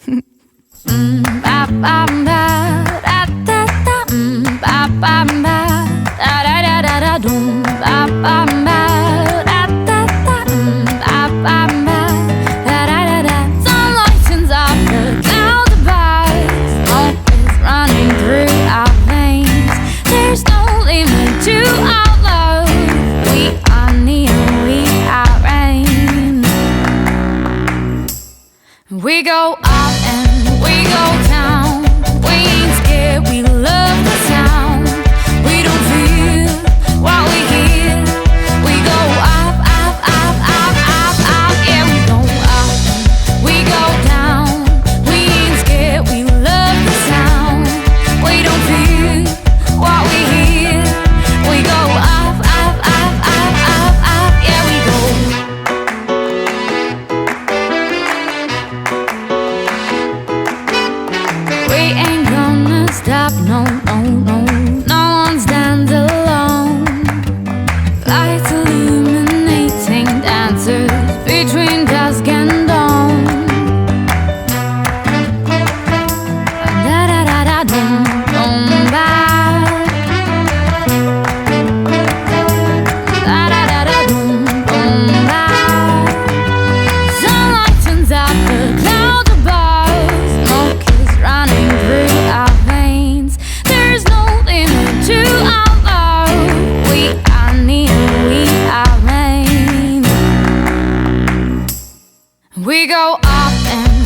Ba ba ba da da da. Ba ba ba da da da da da. Doom. Ba ba ba da da da. Ba ba ba da da da da. Sun lightens up the clouds above. Smoke is running through our veins. There's no limit to our love. We are neon, we are rain. We go up and we go down. We ain't scared, we love the sound. We don't feel what we hear. We go up, up, up, up, up, up. Yeah, we go up and we go down. We ain't scared, we love the sound. We don't feel what we hear. We go up, up, up, up, up, up. Yeah, we go. We ain't gonna stop, no, no, no. No one stands alone. Lights illuminating dancers between dusk and dawn. Da da da da dum dum ba. Da da da da dum dum ba. Sun lightens up the clouds above. Smoke is running through our veins. There's no limit to our love. We are neon, we are rain. We go up and